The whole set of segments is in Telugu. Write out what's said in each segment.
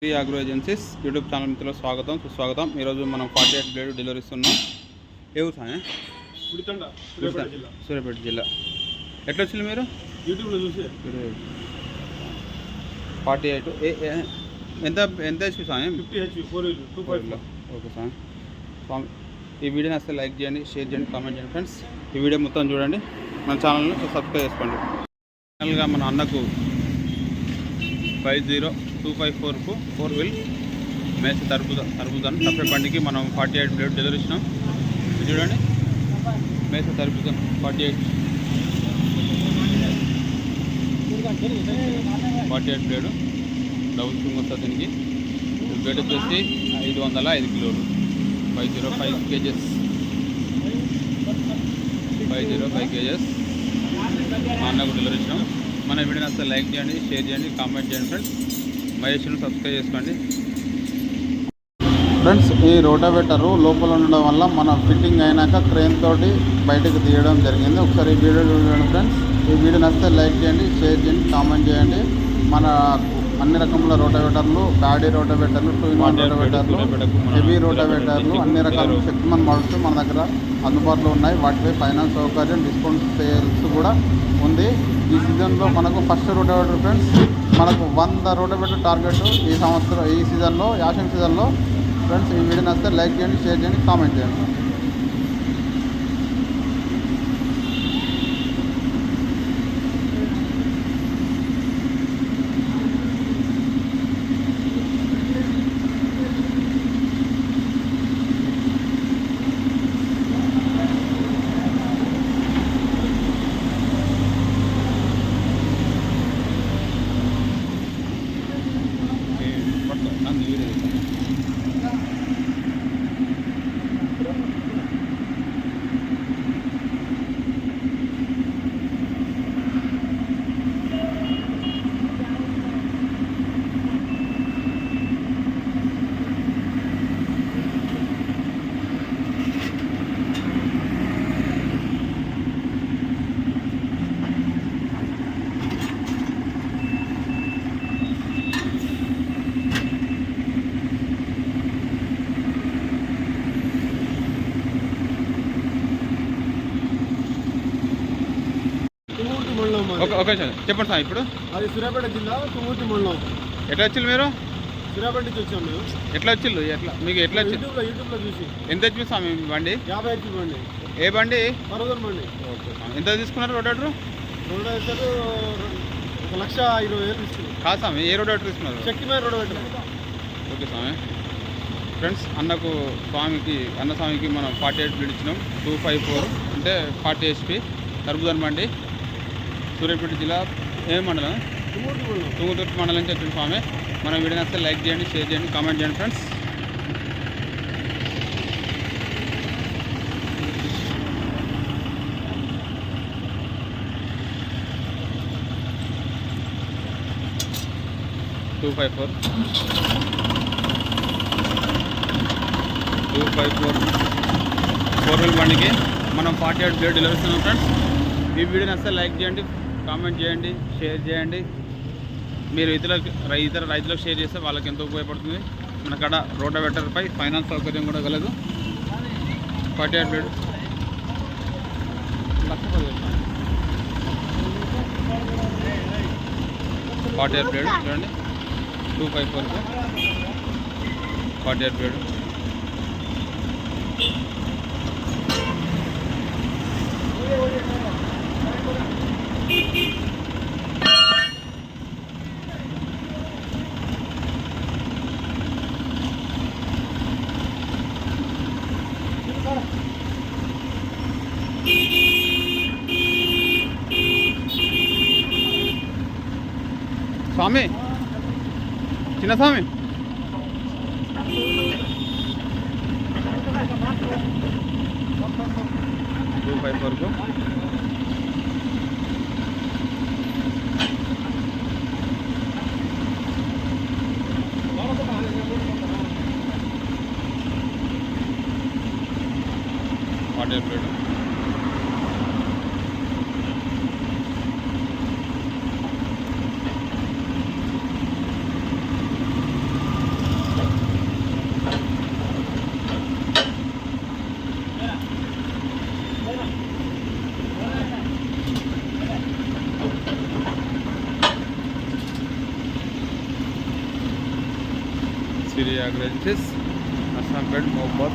శ్రీ అగ్రో ఏజెన్సీస్ యూట్యూబ్ ఛానల్ మిత్రులకు స్వాగతం సుస్వాగతం. ఈరోజు మనం 48 బ్లేడ్ డెలివరీ ఇస్తున్నాం. ఏ ఊరు సార్? సూర్యాపేట జిల్లా. ఎట్లా వచ్చింది మీరు? యూట్యూబ్లో చూసి 48 ఎంత ఎంత HP sir? 50 HP 4 2.5. Okay sir. ఈ వీడియోని అసలు లైక్ చేయండి, షేర్ చేయండి, కామెంట్ చేయండి ఫ్రెండ్స్. ఈ వీడియో మొత్తం చూడండి, మన ఛానల్ని సబ్స్క్రైబ్ చేసుకోండి. ఫైనల్గా మన అన్నకు 50254కు 4 వీల్ మేస తర్బూజాన్ తప్పే బండికి మనం 48 బ్లేడ్ డెలివరీ ఇచ్చినాం. చూడండి, మేస తర్బూజాన్ 48 బ్లేడు డబుల్ స్వింగ్ వస్తుంది. దీనికి బ్లేడ్ వచ్చేసి 505 కిలోలు, 505 కేజెస్, 505 కేజెస్ మా అన్నకు డెలివరీ ఇచ్చినాం. మన వీడియోని అసలు లైక్ చేయండి, షేర్ చేయండి, కామెంట్ చేయండి ఫ్రెండ్స్. మహేష్ను సబ్స్క్రైబ్ చేసుకోండి ఫ్రెండ్స్. ఈ రోటావేటరు లోపల ఉండడం వల్ల మన ఫిట్టింగ్ అయినాక క్రేన్ తోటి బయటకు తీయడం జరిగింది. ఒకసారి ఈ వీడియో చూడండి ఫ్రెండ్స్. ఈ వీడియోని అసలు లైక్ చేయండి, షేర్ చేయండి, కామెంట్ చేయండి. మన అన్ని రకముల రోటావేటర్లు, ప్యాడీ రోటావేటర్లు, 2-in-1 రోటావేటర్లు, హెవీ రోటావేటర్లు, అన్ని రకాల శక్తిమంత మోడల్స్ మన దగ్గర అందుబాటులో ఉన్నాయి. వాటిపై ఫైనాన్స్ సౌకర్యం, డిస్కౌంట్ సేల్స్ కూడా ఉంది. ఈ సీజన్లో మనకు ఫస్ట్ రోటావేటర్ ఫ్రెండ్స్, మనకు 100 రోటావేటర్ టార్గెట్ ఈ సీజన్లో, యాషన్ సీజన్లో ఫ్రెండ్స్. ఈ వీడియోని వస్తే లైక్ చేయండి, షేర్ చేయండి, కామెంట్ చేయండి. ఓకే సార్, చెప్పండి సార్. ఇప్పుడు అది సూర్యాపేట జిల్లా తుమ్మూర్తి మండలం. ఎట్లా వచ్చింది మీరు? సూర్యాపేట నుంచి వచ్చాము మేము. ఎట్లా వచ్చిండు? మీకు ఎట్లా వచ్చింది? యూట్యూబ్లో చూసి. ఎంత వచ్చి స్వామి బండి? 50 HP బండి. ఏ బండి? పర్వతం బండి. ఓకే స్వామి. ఎంత తీసుకున్నారు రోటావేటర్? రోటావేటర్ 1,20,000 తీసుకున్నాం. కాదు స్వామి, ఏ రోటావేటర్ తీసుకున్నారు? శక్తిమైన రోటావేటర్. ఓకే స్వామి. ఫ్రెండ్స్, అన్న స్వామికి మనం 48 బ్లేడ్ ఇచ్చినాం. 254 అంటే 40 HP తర్బూజాన్ బండి. సూర్యాపేట జిల్లా ఏ మండలం? తుంగతుర్తి మండలం నుంచి వచ్చింది స్వామి. మన వీడియోని వస్తే లైక్ చేయండి, షేర్ చేయండి, కామెంట్ చేయండి friends. Two five four wheel బండికి మనం 48 బ్లేడ్ డెలివరీ ఇస్తున్నాం ఫ్రెండ్స్. ఈ వీడియోని వస్తే లైక్ చేయండి, కామెంట్ చేయండి, షేర్ చేయండి. మీరు ఇతర రైతులకు షేర్ చేస్తే వాళ్ళకి ఎంతో ఉపయోగపడుతుంది. మన కాడ రోటావేటర్పై ఫైనాన్స్ సౌకర్యం కూడా కలదు. 48 బ్లేడ్ 48 బ్లేడ్ చూడండి. 254కు 48 బ్లేడ్. స్వామి, చిన్న స్వామి, వరకు water plate. Syriagrensis, Assam bed, Mohabbat.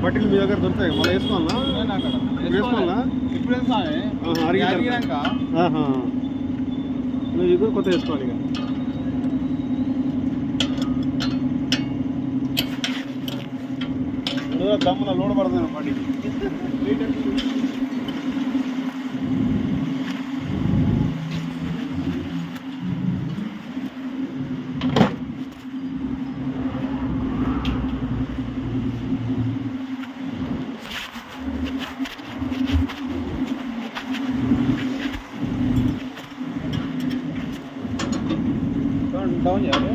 బట్టలు మీ దగ్గర దొరుకుతాయి మళ్ళీ వేసుకోవాలా వేసుకోవాలా ఇప్పుడు అరిగినాక నువ్వు ఇది కొత్త వేసుకోవాలి ఇక దమ్మున లోడ్ పడుతుంది బండి డౌన్ చేయాలి